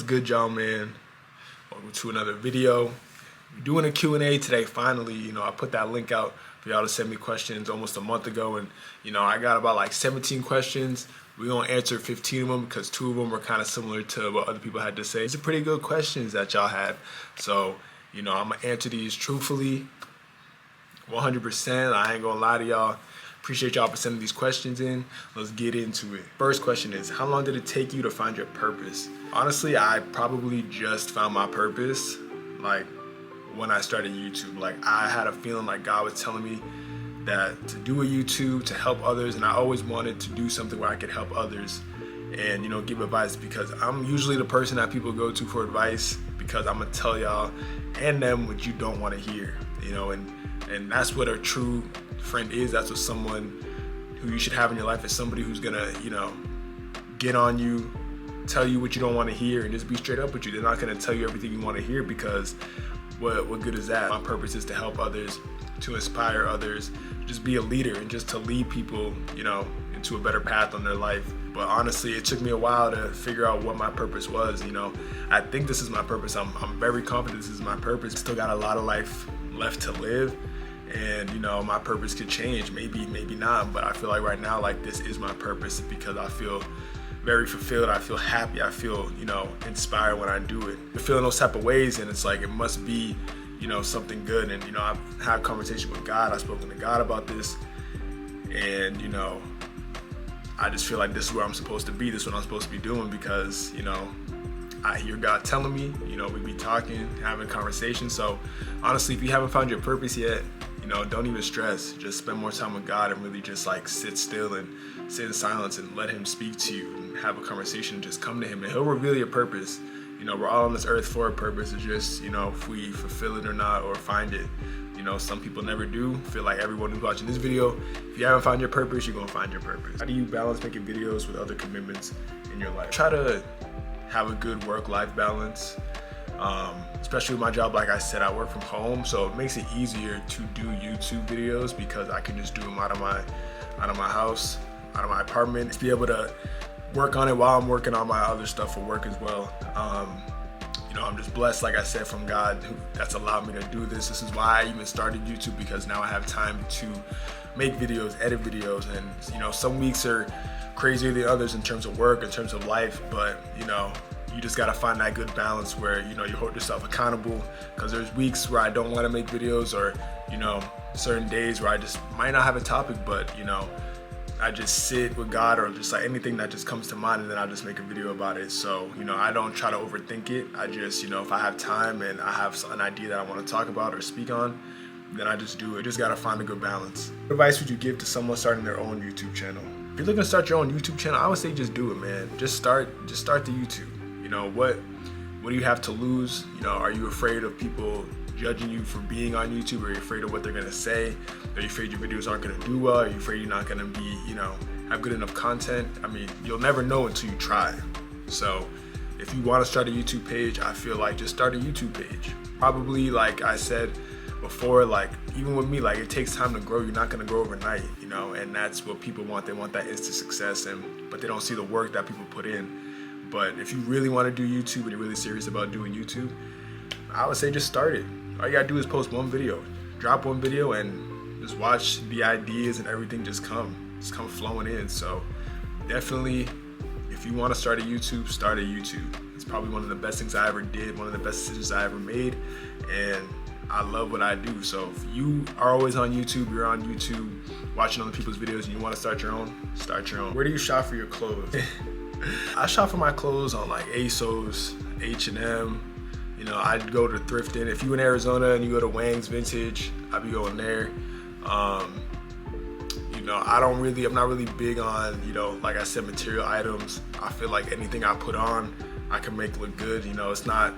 good, y'all, man? Welcome to another video. We're doing a Q&A today, finally. I put that link out for y'all to send me questions almost a month ago, and I got about like 17 questions. We're gonna answer 15 of them because 2 of them were kind of similar to what other people had to say. These are pretty good questions that y'all had. So, I'm gonna answer these truthfully, 100%. I ain't gonna lie to y'all. Appreciate y'all for sending these questions in. Let's get into it. First question is, how long did it take you to find your purpose? Honestly, I probably just found my purpose, like, when I started YouTube. Like, I had a feeling like God was telling me that to do a YouTube, to help others, and I always wanted to do something where I could help others and, give advice, because I'm usually the person that people go to for advice, because I'm gonna tell y'all and them what you don't wanna hear, and that's what a true friend is. That's what someone who you should have in your life is, somebody who's gonna, get on you, tell you what you don't want to hear, and just be straight up with you. They're not gonna tell you everything you want to hear, because what good is that? My purpose is to help others, to inspire others, just be a leader, and just to lead people, into a better path on their life. But honestly, it took me a while to figure out what my purpose was. I think this is my purpose. I'm very confident this is my purpose. Still got a lot of life left to live. And my purpose could change, maybe not, but I feel like right now, like, this is my purpose, because I feel very fulfilled. I feel happy. I feel inspired when I do it. I feel in those type of ways, and it's like it must be something good. And I've had a conversation with God. I've spoken to God about this, and I just feel like this is where I'm supposed to be. This is what I'm supposed to be doing, because I hear God telling me. We be talking, having conversations. So honestly, if you haven't found your purpose yet, don't even stress. Just spend more time with God and really just like sit still and sit in silence and let Him speak to you and have a conversation. Just come to Him and He'll reveal your purpose. We're all on this earth for a purpose. It's just, if we fulfill it or not, or find it. Some people never do. I feel like everyone who's watching this video, if you haven't found your purpose, you're gonna find your purpose. How do you balance making videos with other commitments in your life? Try to have a good work-life balance. Especially with my job, like I said, I work from home, so it makes it easier to do YouTube videos, because I can just do them out of my house, out of my apartment, to be able to work on it while I'm working on my other stuff for work as well. I'm just blessed, like I said, from God that's allowed me to do this. This is why I even started YouTube, because now I have time to make videos, edit videos, and some weeks are crazier than others in terms of work, in terms of life, but you just gotta find that good balance where you hold yourself accountable, because there's weeks where I don't want to make videos, or certain days where I just might not have a topic, but I just sit with God, or just like anything that just comes to mind, and then I just make a video about it. So I don't try to overthink it. I just if I have time and I have an idea that I want to talk about or speak on, then I just do it. You just gotta find a good balance. What advice would you give to someone starting their own YouTube channel? If you're looking to start your own YouTube channel, I would say just do it, man. Just start the YouTube. What do you have to lose? Are you afraid of people judging you for being on YouTube? Are you afraid of what they're gonna say? Are you afraid your videos aren't gonna do well? Are you afraid you're not gonna be, have good enough content? I mean, you'll never know until you try. So if you wanna start a YouTube page, I feel like just start a YouTube page. Probably, like I said before, like even with me, like it takes time to grow. You're not gonna grow overnight, and that's what people want. They want that instant success, but they don't see the work that people put in. But if you really want to do YouTube and you're really serious about doing YouTube, I would say just start it. All you gotta do is post one video, drop one video, and just watch the ideas and everything just come flowing in. So definitely, if you want to start a YouTube, start a YouTube. It's probably one of the best things I ever did, one of the best decisions I ever made, and I love what I do. So if you are always on YouTube, you're on YouTube watching other people's videos, and you want to start your own, start your own. Where do you shop for your clothes? I shop for my clothes on like ASOS, H&M. I'd go to thrifting. If you're in Arizona and you go to Wang's Vintage, I'd be going there. I'm not really big on, like I said, material items. I feel like anything I put on, I can make look good. It's not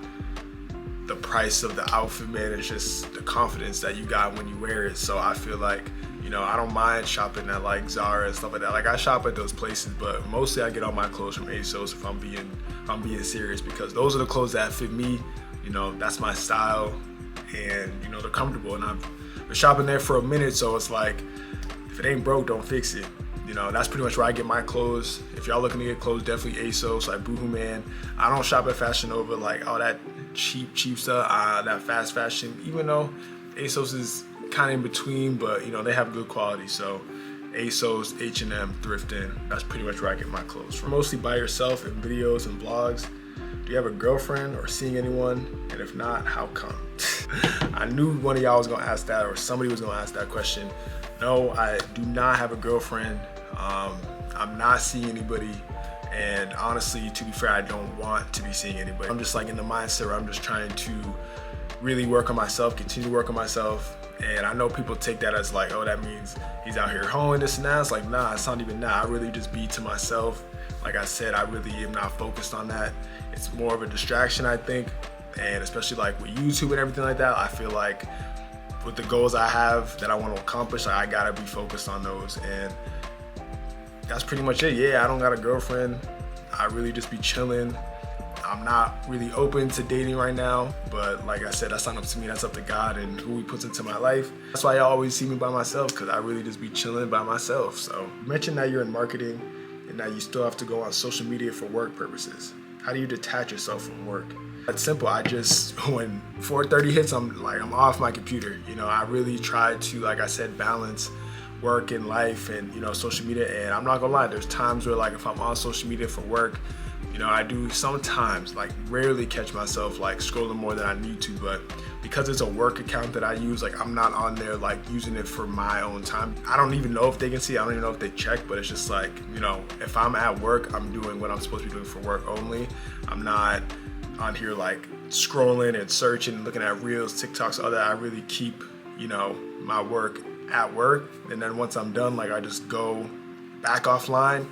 the price of the outfit, man. It's just the confidence that you got when you wear it. So I feel like, I don't mind shopping at like Zara and stuff like that. Like I shop at those places, but mostly I get all my clothes from ASOS if I'm being serious, because those are the clothes that fit me. That's my style, and they're comfortable. And I've been shopping there for a minute, so it's like, if it ain't broke, don't fix it. You know, that's pretty much where I get my clothes. If y'all looking to get clothes, definitely ASOS, like Boohoo. I don't shop at Fashion Nova, like all that cheap stuff, that fast fashion, even though ASOS is kind of in between, but you know, they have good quality. So ASOS, H&M, thrifting, that's pretty much where I get my clothes from. Mostly by yourself in videos and vlogs. Do you have a girlfriend or seeing anyone? And if not, how come? I knew one of y'all was gonna ask that, or somebody was gonna ask that question. No, I do not have a girlfriend. I'm not seeing anybody. And honestly, to be fair, I don't want to be seeing anybody. I'm just like in the mindset where I'm just trying to really work on myself, continue to work on myself. And I know people take that as like, oh, that means he's out here hoeing this and that. It's like, nah, it's not even that. I really just be to myself. Like I said, I really am not focused on that. It's more of a distraction, I think. And especially like with YouTube and everything like that, I feel like with the goals I have that I want to accomplish, like, I gotta be focused on those. And that's pretty much it. Yeah, I don't got a girlfriend. I really just be chilling. I'm not really open to dating right now, but like I said, that's not up to me, that's up to God and who he puts into my life. That's why y'all always see me by myself, because I really just be chilling by myself. So you mentioned that you're in marketing and that you still have to go on social media for work purposes. How do you detach yourself from work? It's simple. I just, when 4:30 hits, I'm off my computer. You know, I really try to, like I said, balance work and life and, you know, social media. And I'm not gonna lie, there's times where like if I'm on social media for work, you know, I do sometimes, like rarely catch myself like scrolling more than I need to, but because it's a work account that I use, like I'm not on there like using it for my own time. I don't even know if they can see, I don't even know if they check, but it's just like, you know, if I'm at work, I'm doing what I'm supposed to be doing for work only. I'm not on here like scrolling and searching and looking at reels, TikToks, all that. I really keep, you know, my work at work. And then once I'm done, like I just go back offline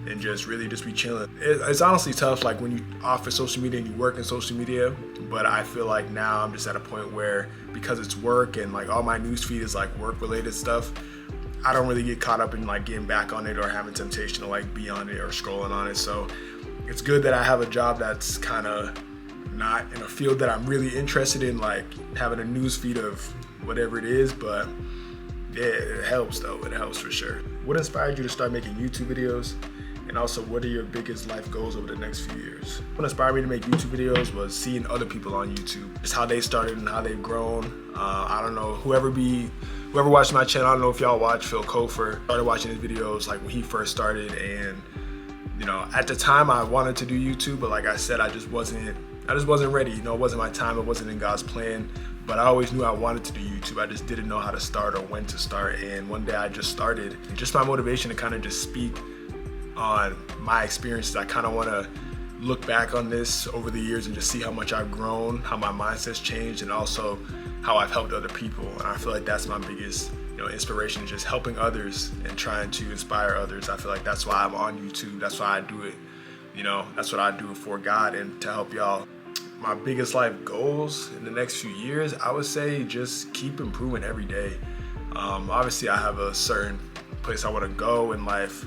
and just really just be chilling. It's honestly tough, like when you off of social media and you work in social media, but I feel like now I'm just at a point where, because it's work and like all my newsfeed is like work related stuff, I don't really get caught up in like getting back on it or having temptation to like be on it or scrolling on it. So it's good that I have a job that's kind of not in a field that I'm really interested in, like having a newsfeed of whatever it is, but yeah, it helps though, it helps for sure. What inspired you to start making YouTube videos? And also, what are your biggest life goals over the next few years? What inspired me to make YouTube videos was seeing other people on YouTube, just how they started and how they've grown. I don't know, whoever watched my channel, I don't know if y'all watch Phil Kofer. Started watching his videos like when he first started, and you know, at the time I wanted to do YouTube, but like I said, I just wasn't ready. You know, it wasn't my time, it wasn't in God's plan. But I always knew I wanted to do YouTube. I just didn't know how to start or when to start. And one day I just started. And just my motivation to kind of just speak on my experiences. I kind of want to look back on this over the years and just see how much I've grown, how my mindset's changed, and also how I've helped other people. And I feel like that's my biggest, you know, inspiration, just helping others and trying to inspire others. I feel like that's why I'm on YouTube. That's why I do it. You know, that's what I do for God and to help y'all. My biggest life goals in the next few years, I would say just keep improving every day. Obviously, I have a certain place I want to go in life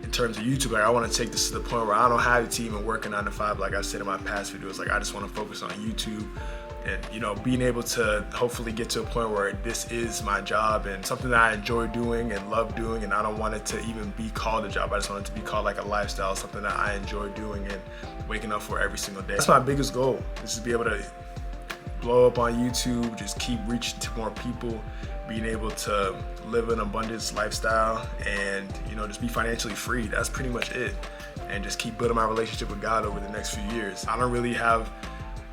in terms of YouTube. Like, I want to take this to the point where I don't have to even work a 9 to 5, like I said in my past videos. Like, I just want to focus on YouTube and, you know, being able to hopefully get to a point where this is my job and something that I enjoy doing and love doing, and I don't want it to even be called a job. I just want it to be called like a lifestyle, something that I enjoy doing and waking up for every single day. That's my biggest goal, is to be able to blow up on YouTube, just keep reaching to more people, being able to live an abundance lifestyle, and, you know, just be financially free. That's pretty much it. And just keep building my relationship with God over the next few years. I don't really have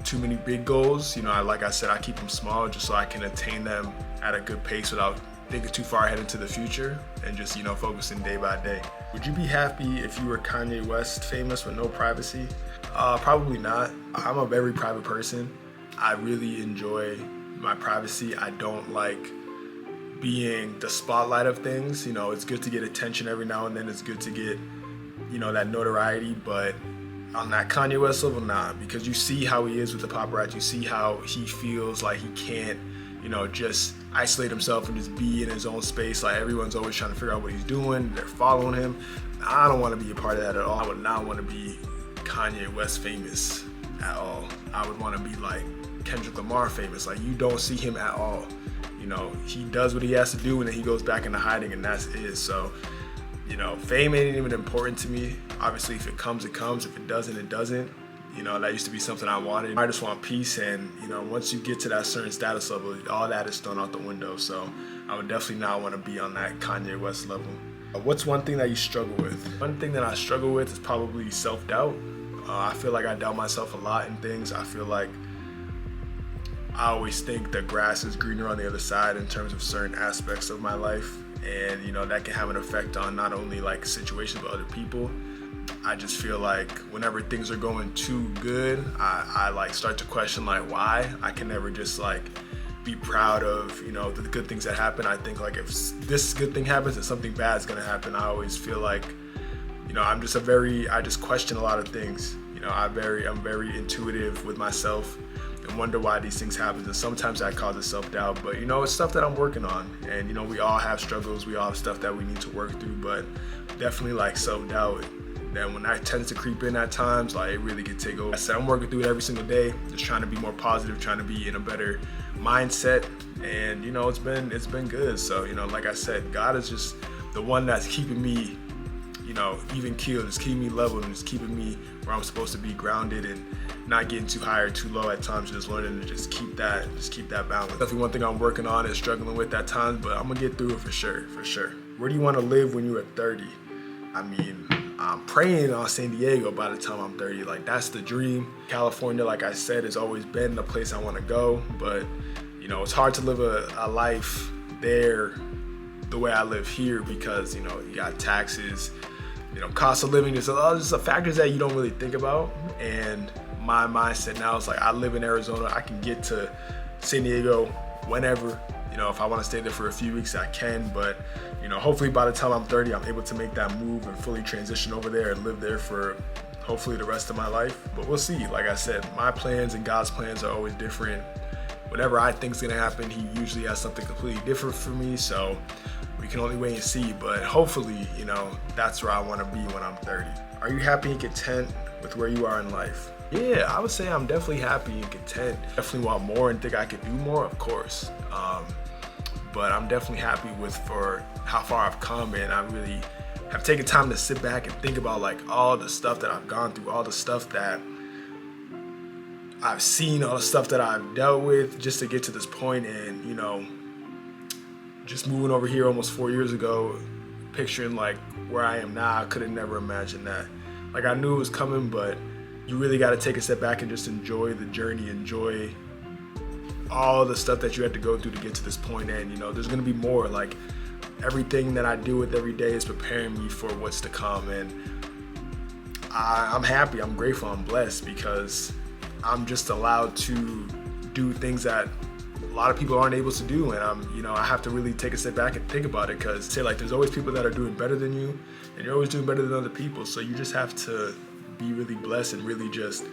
too many big goals. You know, like I said, I keep them small just so I can attain them at a good pace without thinking too far ahead into the future and just, you know, focusing day by day. Would you be happy if you were Kanye West famous with no privacy? Probably not. I'm a very private person. I really enjoy my privacy. I don't like being the spotlight of things. You know, it's good to get attention every now and then. It's good to get, you know, that notoriety, but on that Kanye West level, nah, because you see how he is with the paparazzi. You see how he feels like he can't, you know, just isolate himself and just be in his own space. Like, everyone's always trying to figure out what he's doing. They're following him. I don't want to be a part of that at all. I would not want to be Kanye West famous at all. I would want to be like Kendrick Lamar famous. Like, you don't see him at all. You know, he does what he has to do and then he goes back into hiding, and that's it. So You know, fame ain't even important to me. Obviously, if it comes, it comes. If it doesn't, it doesn't. You know, that used to be something I wanted. I just want peace, and you know, once you get to that certain status level, all that is thrown out the window. So I would definitely not want to be on that Kanye West level. What's one thing that you struggle with? One thing that I struggle with is probably self-doubt. I feel like I doubt myself a lot in things. I feel like I always think the grass is greener on the other side in terms of certain aspects of my life. And you know, that can have an effect on not only like situations but other people. I just feel like whenever things are going too good, I like start to question like why. I can never just like be proud of, you know, the good things that happen. I think like if this good thing happens and something bad is gonna happen, I always feel like, you know, I just question a lot of things. You know, I'm very intuitive with myself and wonder why these things happen. And sometimes that causes self-doubt, but you know, it's stuff that I'm working on. And you know, we all have struggles, we all have stuff that we need to work through, but definitely like self-doubt. Then when that tends to creep in at times, like it really can take over. I said I'm working through it every single day, just trying to be more positive, trying to be in a better mindset. And you know, it's been good. So, you know, like I said, God is just the one that's keeping me, you know, even keeled, just keeping me level and just keeping me where I'm supposed to be, grounded and not getting too high or too low at times, just learning to just keep that balance. Definitely one thing I'm working on and struggling with at times, but I'm gonna get through it for sure. Where do you want to live when you're at 30? I mean, I'm praying on San Diego by the time I'm 30. Like, that's the dream. California, like I said, has always been the place I want to go, but you know, it's hard to live a life there the way I live here because, you know, you got taxes, you know, cost of living. There's a lot of factors that you don't really think about. And my mindset now is like, I live in Arizona. I can get to San Diego whenever. You know, if I want to stay there for a few weeks, I can. But, you know, hopefully by the time I'm 30, I'm able to make that move and fully transition over there and live there for hopefully the rest of my life. But we'll see. Like I said, my plans and God's plans are always different. Whatever I think is going to happen, he usually has something completely different for me. So we can only wait and see. But hopefully, you know, that's where I want to be when I'm 30. Are you happy and content with where you are in life? Yeah, I would say I'm definitely happy and content. Definitely want more and think I could do more, of course. But I'm definitely happy for how far I've come, and I really have taken time to sit back and think about like all the stuff that I've gone through, all the stuff that I've seen, all the stuff that I've dealt with just to get to this point. And you know, just moving over here almost 4 years ago, picturing like where I am now, I could have never imagined that. Like, I knew it was coming, but you really got to take a step back and just enjoy the journey, enjoy all the stuff that you had to go through to get to this point. And you know, there's gonna be more. Like, everything that I deal with every day is preparing me for what's to come. And I'm happy, I'm grateful, I'm blessed because I'm just allowed to do things that a lot of people aren't able to do. And you know, I have to really take a step back and think about it, because say like there's always people that are doing better than you, and you're always doing better than other people. So you just have to be really blessed and really just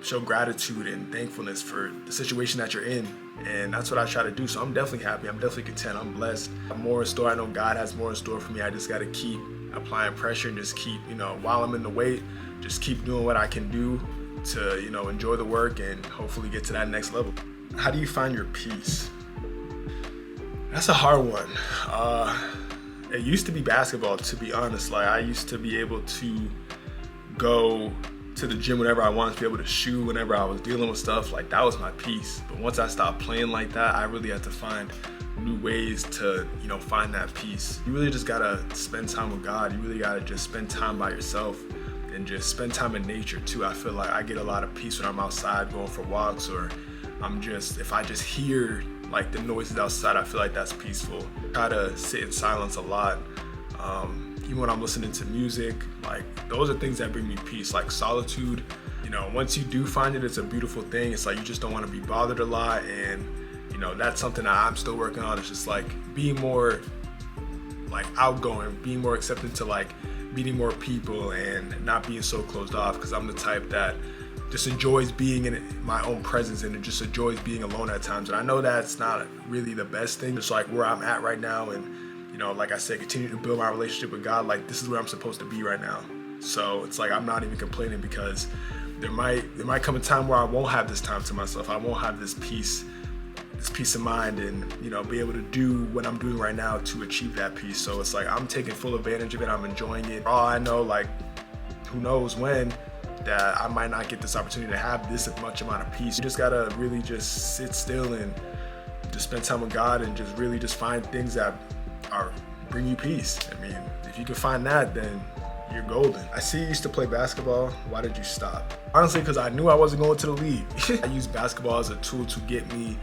show gratitude and thankfulness for the situation that you're in. And that's what I try to do. So I'm definitely happy, I'm definitely content, I'm blessed. I have more in store. I know God has more in store for me. I just got to keep applying pressure and just keep, you know, while I'm in the wait, just keep doing what I can do to, you know, enjoy the work and hopefully get to that next level. How do you find your peace? That's a hard one. It used to be basketball, to be honest. Like, I used to be able to go to the gym whenever I wanted, to be able to shoot whenever I was dealing with stuff. Like, that was my peace. But once I stopped playing like that, I really had to find new ways to, you know, find that peace. You really just gotta spend time with God. You really gotta just spend time by yourself and just spend time in nature too. I feel like I get a lot of peace when I'm outside going for walks, or if I just hear like the noises outside, I feel like that's peaceful. I try to sit in silence a lot. Even when I'm listening to music, like, those are things that bring me peace, like solitude. You know, once you do find it, it's a beautiful thing. It's like you just don't want to be bothered a lot. And, you know, that's something that I'm still working on. It's just like being more like outgoing, being more accepting to like meeting more people and not being so closed off, because I'm the type that just enjoys being in my own presence and it just enjoys being alone at times. And I know that's not really the best thing. It's like where I'm at right now, and you know, like I said, continue to build my relationship with God. Like, this is where I'm supposed to be right now. So it's like I'm not even complaining, because there might come a time where I won't have this time to myself. I won't have this peace this peace of mind and, you know, be able to do what I'm doing right now to achieve that peace. So it's like I'm taking full advantage of it. I'm enjoying it. All I know, like, who knows when that I might not get this opportunity to have this much amount of peace. You just gotta really just sit still and just spend time with God and just really just find things that bring you peace. I mean, if you can find that, then you're golden. I see you used to play basketball. Why did you stop? Honestly, because I knew I wasn't going to the league. I use basketball as a tool to get me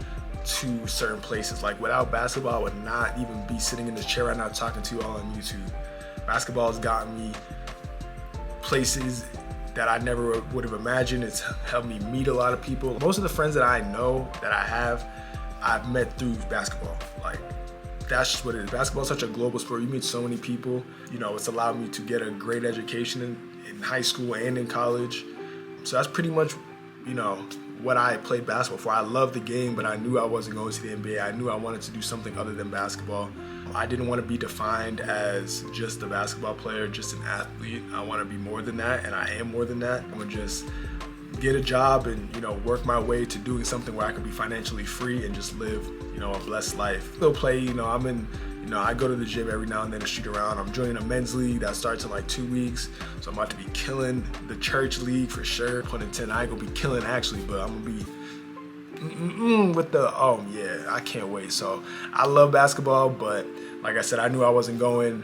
to certain places. Like, without basketball, I would not even be sitting in this chair right now talking to you all on YouTube. Basketball has gotten me places that I never would have imagined. It's helped me meet a lot of people. Most of the friends that I know that I have, I've met through basketball. Like, that's just what it is. Basketball is such a global sport. You meet so many people. You know, it's allowed me to get a great education in high school and in college. So that's pretty much, you know, what I played basketball for. I love the game, but I knew I wasn't going to the NBA. I knew I wanted to do something other than basketball. I didn't want to be defined as just a basketball player, just an athlete. I want to be more than that, and I am more than that. I'm going to just get a job and, you know, work my way to doing something where I can be financially free and just live, you know, a blessed life. Still play, you know, I go to the gym every now and then to shoot around. I'm joining a men's league that starts in like 2 weeks. So I'm about to be killing the church league for sure. Pun intended. I ain't gonna be killing actually, but I'm gonna be with the, oh yeah, I can't wait. So I love basketball, but like I said, I knew I wasn't going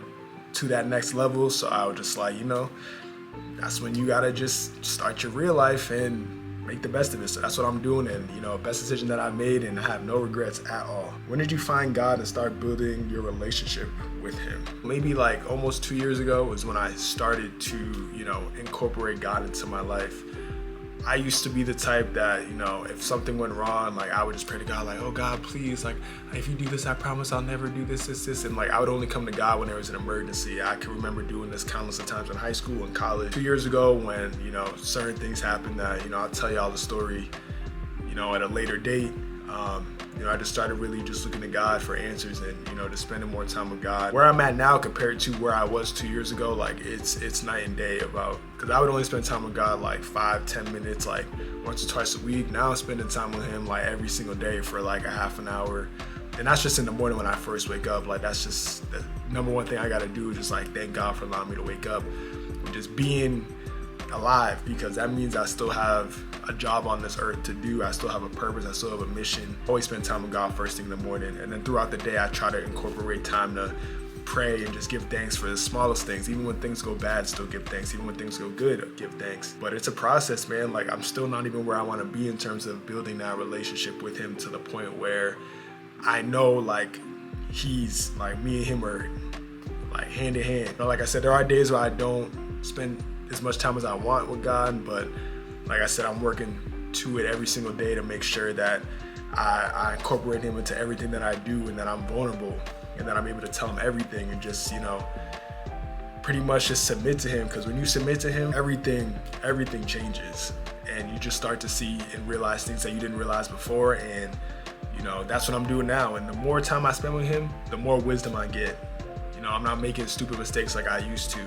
to that next level. So I was just like, you know, that's when you gotta just start your real life and make the best of it. So that's what I'm doing, and, you know, best decision that I made, and I have no regrets at all. When did you find God and start building your relationship with Him? Maybe like almost 2 years ago was when I started to, you know, incorporate God into my life. I used to be the type that, you know, if something went wrong, like I would just pray to God, like, oh God, please, like, if you do this, I promise I'll never do this. And like, I would only come to God when there was an emergency. I can remember doing this countless of times in high school and college. 2 years ago when, you know, certain things happened that, you know, I'll tell y'all the story, you know, at a later date. You know, I just started really just looking to God for answers and, you know, just spending more time with God. Where I'm at now compared to where I was 2 years ago, like it's night and day about, because I would only spend time with God like 5-10 minutes, like once or twice a week. Now I'm spending time with Him like every single day for like a half an hour. And that's just in the morning when I first wake up. Like, that's just the number one thing I got to do is just like thank God for allowing me to wake up and just being alive, because that means I still have a job on this earth to do. I still have a purpose. I still have a mission. I always spend time with God first thing in the morning, and then throughout the day I try to incorporate time to pray and just give thanks for the smallest things. Even when things go bad, still give thanks. Even when things go good, give thanks. But it's a process, man. Like, I'm still not even where I want to be in terms of building that relationship with Him to the point where I know, like, He's like, me and Him are like hand in hand. You know, like I said, there are days where I don't spend as much time as I want with God, but like I said, I'm working to it every single day to make sure that I incorporate Him into everything that I do, and that I'm vulnerable, and that I'm able to tell Him everything, and just, you know, pretty much just submit to Him. Because when you submit to Him, everything changes, and you just start to see and realize things that you didn't realize before. And, you know, that's what I'm doing now. And the more time I spend with Him, the more wisdom I get. You know, I'm not making stupid mistakes like I used to.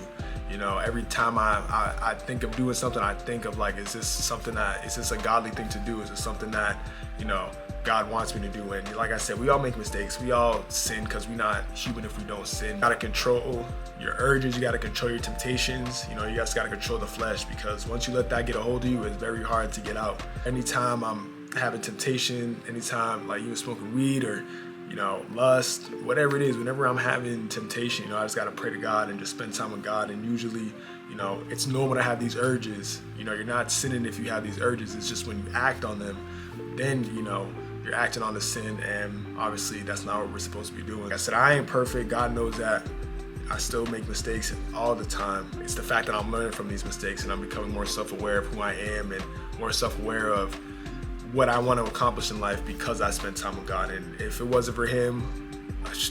You know, every time I think of doing something, I think of like, is this a godly thing to do? Is this something that, you know, God wants me to do? And like I said, we all make mistakes. We all sin, because we're not human if we don't sin. You gotta control your urges. You gotta control your temptations. You know, you guys gotta control the flesh, because once you let that get a hold of you, it's very hard to get out. Anytime I'm having temptation, anytime like even smoking weed or, you know, lust, whatever it is, whenever I'm having temptation, you know, I just gotta pray to God and just spend time with God. And usually, you know, it's normal to have these urges. You know, you're not sinning if you have these urges. It's just when you act on them, then, you know, you're acting on the sin, and obviously that's not what we're supposed to be doing. Like I said, I ain't perfect. God knows that. I still make mistakes all the time. It's the fact that I'm learning from these mistakes, and I'm becoming more self-aware of who I am, and more self-aware of what I want to accomplish in life, because I spend time with God. And if it wasn't for Him,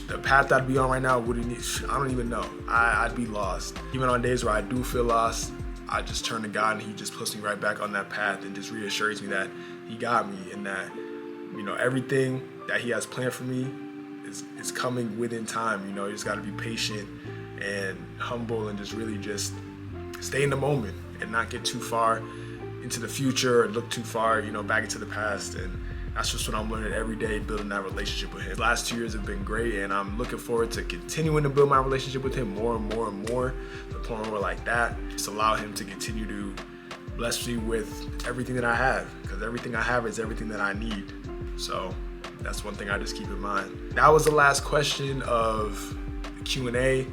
the path I'd be on right now I don't even know. I'd be lost. Even on days where I do feel lost, I just turn to God, and He just puts me right back on that path, and just reassures me that He got me, and that, you know, everything that He has planned for me is coming within time. You know, you just got to be patient and humble, and just really just stay in the moment and not get too far into the future or look too far, you know, back into the past. And That's just what I'm learning every day, building that relationship with him. The last 2 years have been great, and I'm looking forward to continuing to build my relationship with him more and more and more, to the point where like that, just allow him to continue to bless me with everything that I have, because everything I have is everything that I need. So that's one thing I just keep in mind. That was the last question of the Q&A.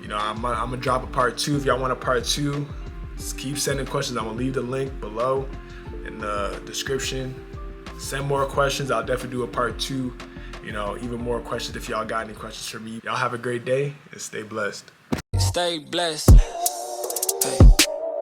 You know, I'm gonna drop a part 2. If y'all want a part 2, just keep sending questions. I'm gonna leave the link below in the description. Send more questions. I'll definitely do a part 2. You know, even more questions if y'all got any questions for me. Y'all have a great day and stay blessed. Stay blessed.